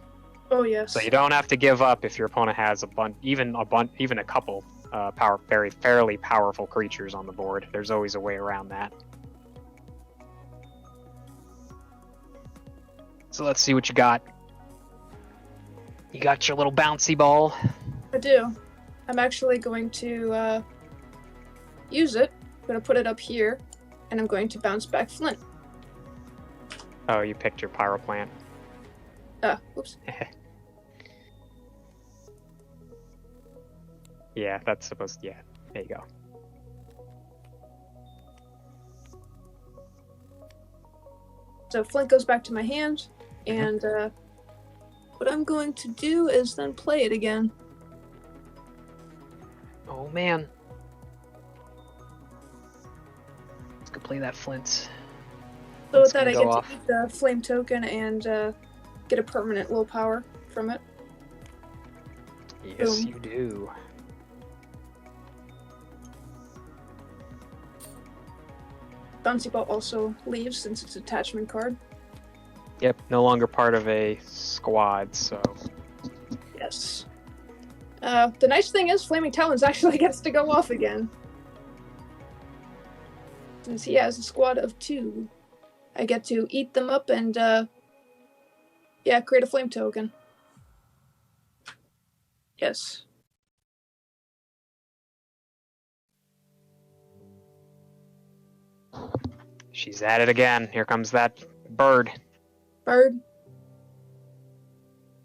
Oh yes. So you don't have to give up if your opponent has even a couple fairly powerful creatures on the board. There's always a way around that. So let's see what you got. You got your little bouncy ball. I do. I'm actually going to use it. I'm going to put it up here, and I'm going to bounce back Flint. Oh, you picked your Pyro Plant. Oops. Yeah, that's supposed to, yeah. There you go. So Flint goes back to my hand, and what I'm going to do is then play it again. Oh man. Let's go play that Flint. So with It's that, gonna I go get off. to eat the flame token and get a permanent willpower from it. Yes, Boom. you do. Bouncy Ball also leaves since it's an attachment card. Yep, no longer part of a squad, so Yes. The nice thing is Flaming Talons actually gets to go off again. Since he has a squad of 2. I get to eat them up and, create a flame token. Yes. she's at it again. Here comes that bird. Bird.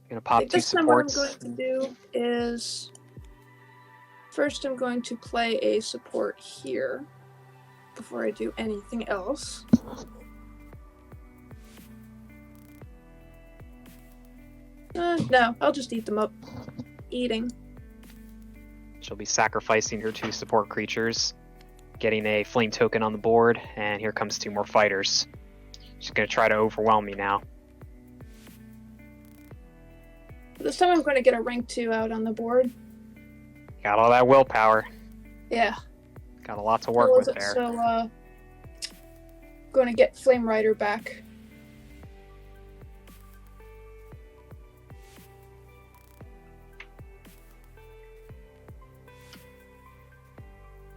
Gonna I pop think 2 this time what I'm supports. going to do is... First I'm going to play a support here before I do anything else. No, I'll just eat them up. Eating. She'll be sacrificing her 2 support creatures, getting a flame token on the board, and here comes 2 more fighters. She's gonna try to overwhelm me now. This time I'm going to get a rank 2 out on the board. Got all that willpower. Yeah. Got a lot to work with there. So, going to get Flame Rider back.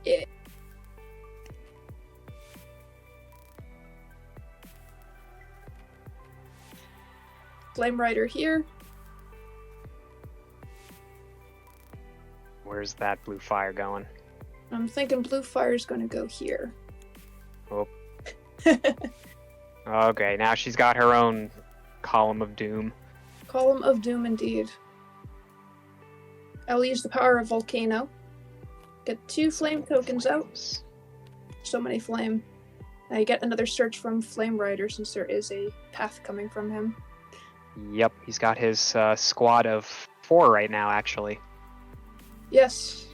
Yeah. Flame Rider here. Where's that blue fire going? I'm thinking Blue Fire's going to go here. Oh. Okay, now she's got her own column of doom. Column of Doom indeed. I'll use the power of Volcano. Get 2 flame tokens out. So many flame. I get another search from Flame Rider since there is a path coming from him. Yep, he's got his squad of 4 right now, actually. Yes.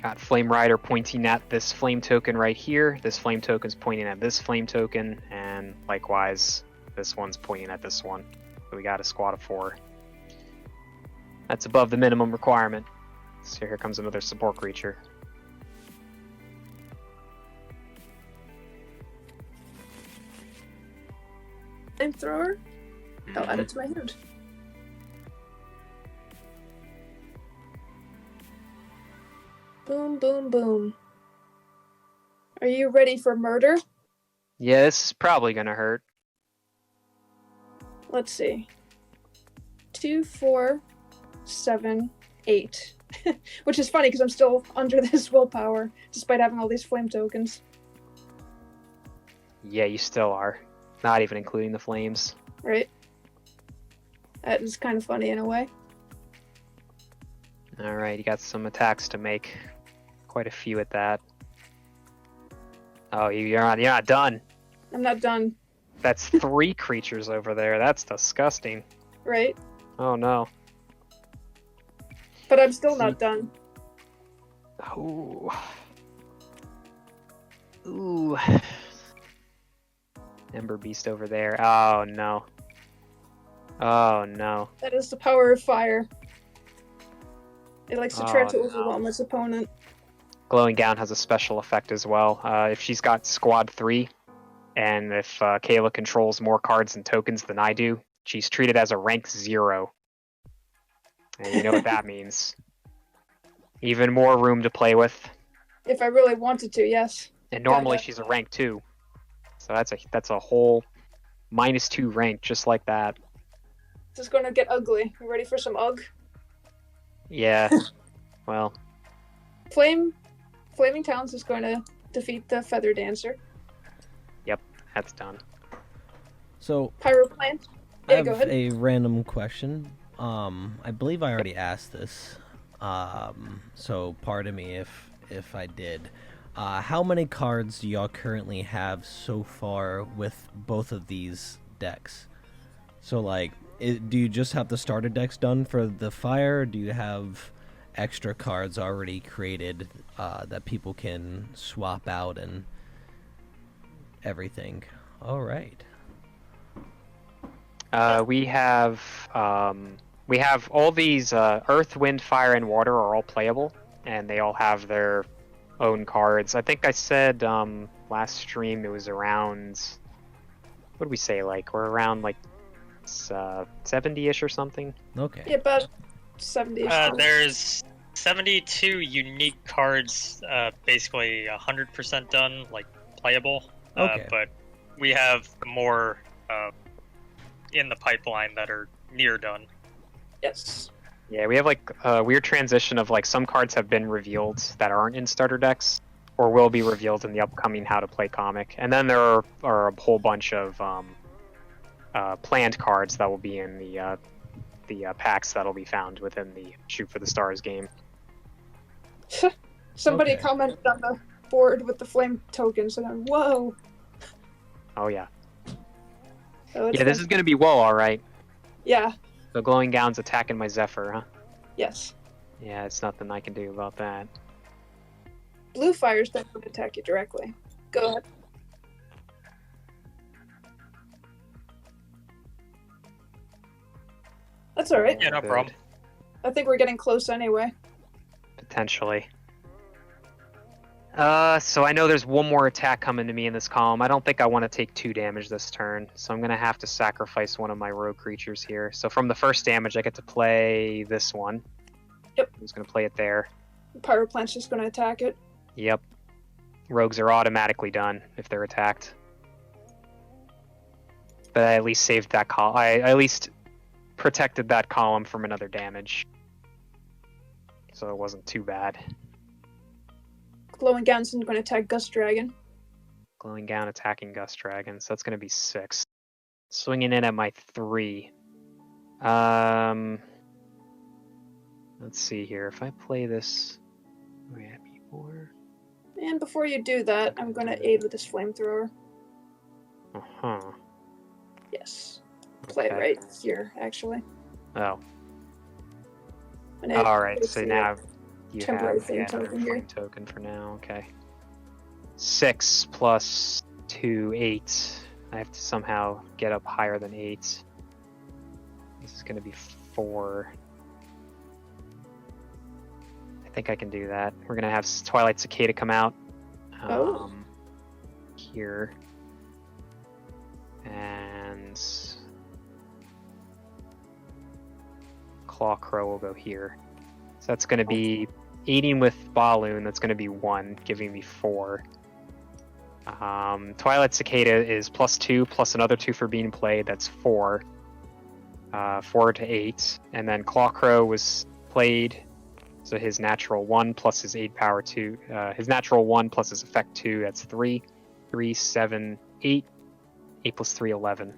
Got Flame Rider pointing at this flame token right here. This flame token's pointing at this flame token, and likewise, this one's pointing at this one. So we got a squad of 4. That's above the minimum requirement. So here comes another support creature. Flamethrower. I'll add it to my hand. Boom, boom, boom. Are you ready for murder? Yeah, this is probably gonna hurt. Let's see. 2, 4, 7, 8. Which is funny because I'm still under this willpower, despite having all these flame tokens. Yeah, you still are. Not even including the flames. Right? That is kind of funny in a way. Alright, you got some attacks to make. Quite a few at that. Oh, you're not done. I'm not done. That's 3 creatures over there. That's disgusting. Right? Oh no. But I'm still not done. Ooh. Ooh. Ember Beast over there. Oh no. Oh no. That is the power of fire. It likes to try Oh, to no. overwhelm its opponent. Glowing Gown has a special effect as well. If she's got squad 3, and if Kayla controls more cards and tokens than I do, she's treated as a rank 0. And you know what that means. Even more room to play with. If I really wanted to, yes. And normally Gotcha. she's a rank 2. So that's a whole -2 rank just like that. This is going to get ugly. You ready for some ugh? Yeah. Well, Flaming Talons is going to defeat the Feather Dancer. that's done. So Pyroplant. I Yeah, have go ahead. a random question. I believe I already asked this. So pardon me if I did. How many cards do y'all currently have so far with both of these decks? So like, do you just have the starter decks done for the fire? Or do you have extra cards already created that people can swap out and everything. All right. We have all these Earth, Wind, Fire, and Water are all playable, and they all have their own cards. I think I said last stream it was around. What did we say? Like we're around like 70-ish or something. Okay. Yeah, about 70. There's 72 unique cards, basically 100% done, like playable. Okay. But we have more in the pipeline that are near done. Yes. Yeah, we have like a weird transition of like some cards have been revealed that aren't in starter decks, or will be revealed in the upcoming How to Play comic, and then there are a whole bunch of planned cards that will be in the packs that'll be found within the Shoot for the Stars game. Somebody Okay. commented on the board with the flame tokens, and I'm, whoa. Oh yeah, Oh, it's yeah. This is gonna be whoa, all right. Yeah. The glowing gown's attacking my Zephyr, huh? Yes. Yeah, it's nothing I can do about that. Blue fires don't attack you directly. Go ahead. That's all right. Yeah, no Good. problem. I think we're getting close anyway. Potentially. So I know there's one more attack coming to me in this column. I don't think I want to take 2 damage this turn, so I'm gonna have to sacrifice one of my rogue creatures here. So from the first damage, I get to play this one. Yep. I'm just gonna play it there. Pyroplant's just going to attack it. Yep. Rogues are automatically done if they're attacked. But I at least saved that column. I at least protected that column from another damage. So it wasn't too bad. Glowing Gown's going to attack Gust Dragon. Glowing Gown attacking Gust Dragon, so that's going to be 6. Swinging in at my 3. Let's see here. If I play this... Or... And before you do that, I'm going to aid with this flamethrower. Uh-huh. Yes. Play it Okay. right here, actually. Oh. And it Alright, puts so the now you temporary have flame a token here. flame token for now, okay. 6 plus 2, 8. I have to somehow get up higher than 8. This is going to be 4. I think I can do that. We're going to have Twilight Cicada come out. Oh. Here. And... Claw Crow will go here. So that's going to be aiding with Balloon. That's going to be 1, giving me 4. Twilight Cicada is +2 plus another 2 for being played. That's 4. 4 to 8. And then Claw Crow was played. So his natural 1 plus his aid power 2. His natural 1 plus his effect 2. That's 3. 3, 7, 8. 8 plus 3, 11.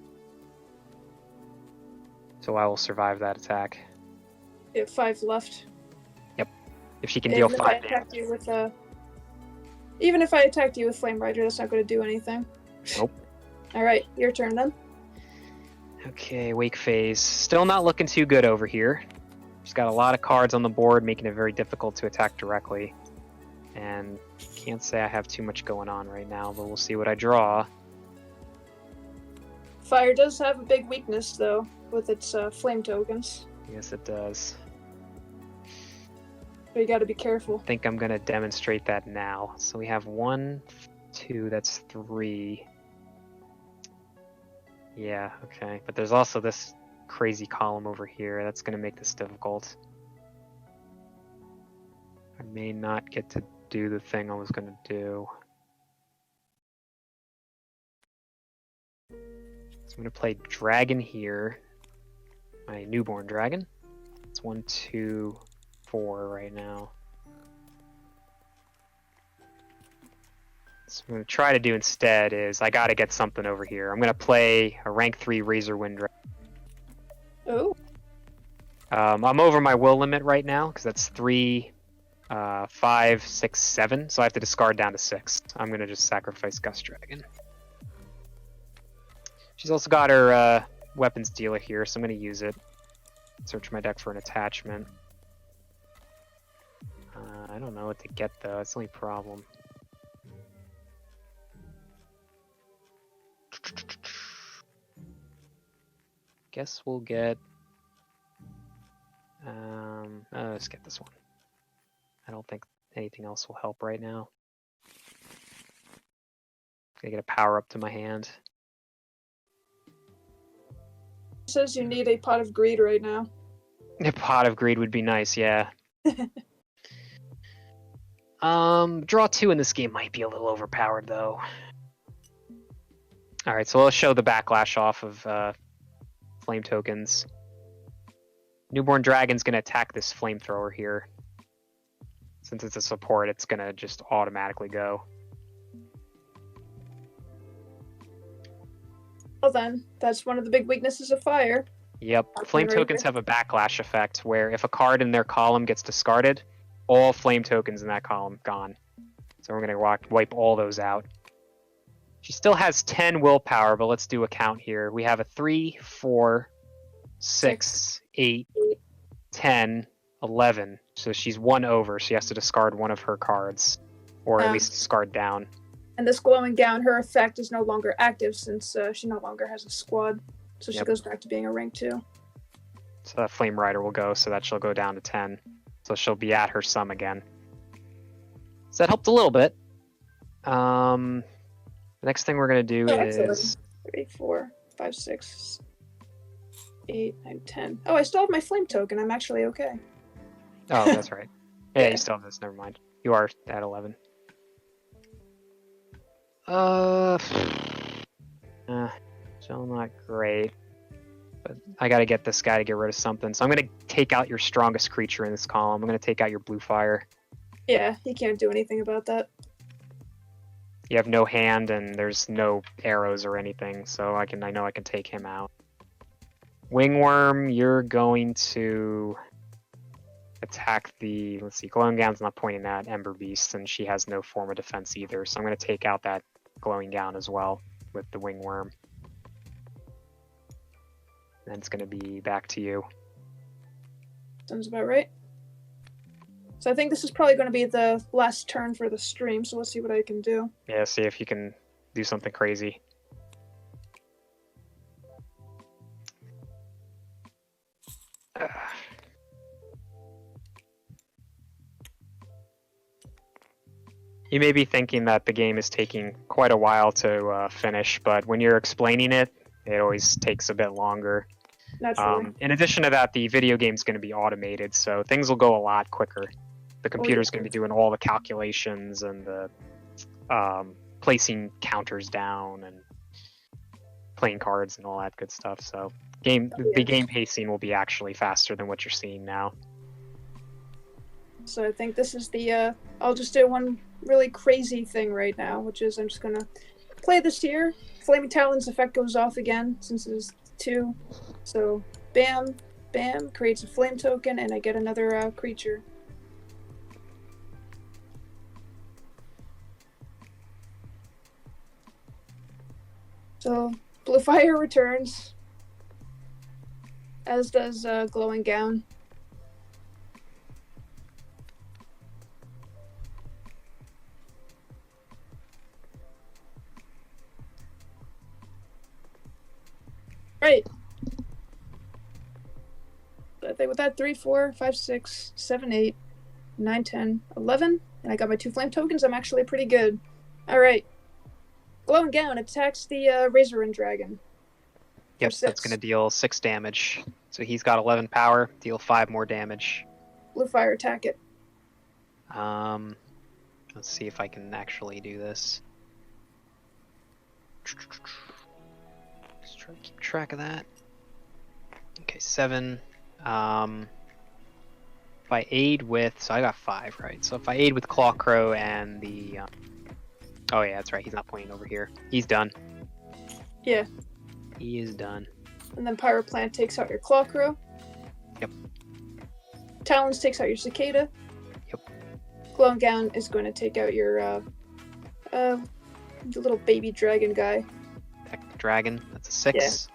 So I will survive that attack. You have 5 left. If she can deal Even if 5 I damage. attacked you with even if I attacked you with Flame Rider, that's not going to do anything. Nope. Alright, your turn then. Okay, Wake Phase. Still not looking too good over here. She's got a lot of cards on the board, making it very difficult to attack directly. And can't say I have too much going on right now, but we'll see what I draw. Fire does have a big weakness, though, with its flame tokens. Yes, it does. So you gotta be careful. I think I'm going to demonstrate that now. So we have 1, 2, that's 3. Yeah, okay. But there's also this crazy column over here. That's going to make this difficult. I may not get to do the thing I was going to do. So I'm going to play Dragon here. My newborn dragon. It's 1, 2, 4 right now. So what I'm going to try to do instead is I got to get something over here. I'm going to play a rank 3 Razor Wind Dragon. Oh, I'm over my will limit right now because that's 3, 5, 6, 7. So I have to discard down to 6. I'm going to just sacrifice Gust Dragon. She's also got her weapons dealer here, so I'm going to use it. Search my deck for an attachment. I don't know what to get though. That's the only problem. guess we'll get... let's get this one. I don't think anything else will help right now. Gonna get a power up to my hand. It says you need a pot of greed right now. A pot of greed would be nice, yeah. Draw 2 in this game might be a little overpowered though. Alright, so let's show the backlash off of flame tokens. Newborn Dragon's gonna attack this flamethrower here. Since it's a support, it's gonna just automatically go. Well then, that's one of the big weaknesses of fire. Yep, That's flame right tokens there. have a backlash effect where if a card in their column gets discarded, all flame tokens in that column gone. So we're gonna wipe all those out. She still has 10 willpower, but let's do a count here. We have a 3, 4, 6, 8, 10, 11. So she's 1 over. She has to discard one of her cards, or at least discard down. And this glowing gown, her effect is no longer active since she no longer has a squad. So she Yep. goes back to being a rank 2. So that Flame Rider will go, so that she'll go down to 10. So she'll be at her sum again. So that helped a little bit. The next thing we're gonna do is 3, 4, 5, 6, 8, 9, 10. Oh, I still have my flame token. I'm actually okay. oh, that's right. Yeah, Yeah. you still have this. Never mind. You are at 11. Still not great. But I gotta get this guy to get rid of something. So I'm gonna take out your strongest creature in this column. I'm gonna take out your blue fire. Yeah, he can't do anything about that. You have no hand and there's no arrows or anything, so I know I can take him out. Wingworm, you're going to attack the, let's see, Glowing Gown's not pointing at Ember Beast, and she has no form of defense either, so I'm going to take out that Glowing Gown as well with the Wingworm. Then it's going to be back to you. Sounds about right. So I think this is probably going to be the last turn for the stream, so let's see what I can do. Yeah, see if you can do something crazy. You may be thinking that the game is taking quite a while to finish, but when you're explaining it, it always takes a bit longer. Naturally. In addition to that, the video game's going to be automated, so things will go a lot quicker. The computer's going to be doing all the calculations and the placing counters down and playing cards and all that good stuff. So the game pacing will be actually faster than what you're seeing now. So I think this is the, I'll just do one really crazy thing right now, which is I'm just going to play this here. Flaming Talon's effect goes off again since it is 2. So bam, bam, creates a flame token, and I get another creature. So Blue Fire returns, as does Glowing Gown. Right. So I think with that 3, 4, 5, 6, 7, 8, 9, 10, 11, and I got my 2 flame tokens, I'm actually pretty good. Alright. Glowing Gown attacks the Razor and Dragon. Yep, that's going to deal 6 damage. So he's got 11 power, deal 5 more damage. Blue Fire, attack it. Let's see if I can actually do this. Just try to keep track of that. Okay, 7. If I aid with, so I got 5, right? So if I aid with Clawcrow and the, oh yeah, that's right. He's not pointing over here. He's done. Yeah. He is done. And then Pyroplant takes out your Clawcrow. Yep. Talons takes out your Cicada. Yep. Glowing Gown is going to take out your, the little baby dragon guy. Attack the dragon. That's a 6.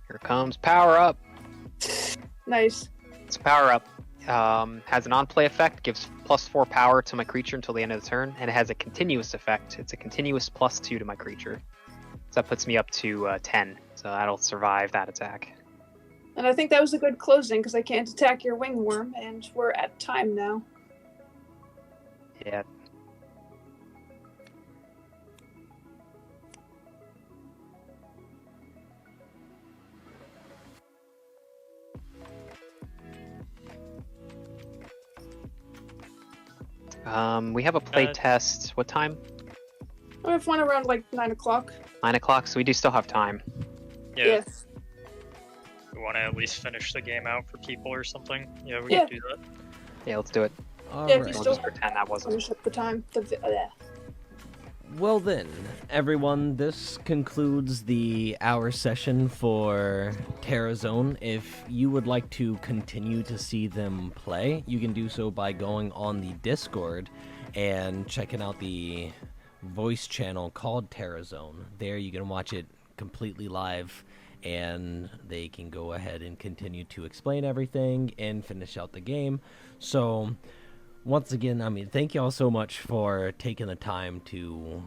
Here comes power up. Nice. It's a power up. Has an on-play effect, gives +4 power to my creature until the end of the turn, and it has a continuous effect. It's a continuous +2 to my creature. So that puts me up to 10. So so that'll survive that attack. And I think that was a good closing because I can't attack your wingworm, and we're at time now. Yeah. We have a play test. What time? I have one around like 9 o'clock. 9 o'clock, so we do still have time. Yeah. Yes. We want to at least finish the game out for people or something. Yeah, we Yeah. can do that. Yeah, let's do it. All Yeah, if you right. We'll still just pretend that wasn't. finish up the time. Well then, everyone, this concludes the hour session for TerraZone. If you would like to continue to see them play, you can do so by going on the Discord and checking out the voice channel called TerraZone. There you can watch it completely live, and they can go ahead and continue to explain everything and finish out the game. So once again, I mean, thank you all so much for taking the time to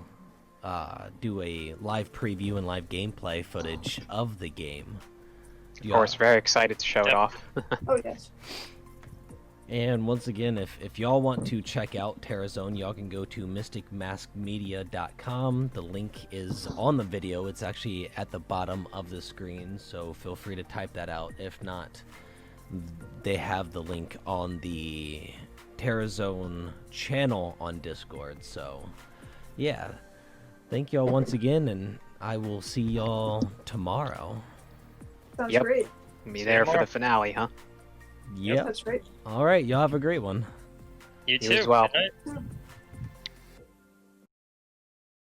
do a live preview and live gameplay footage of the game. Of course, very excited to show it off. Oh, yes. And once again, if y'all want to check out TerraZone, y'all can go to mysticmaskmedia.com. The link is on the video. It's actually at the bottom of the screen, so feel free to type that out. If not, they have the link on the TerraZone channel on Discord. So, yeah. Thank y'all once again, and I will see y'all tomorrow. Sounds Yep. great. Be there for the finale, huh? Yep. That's great. All right, y'all have a great one. You You too. as well. Good night.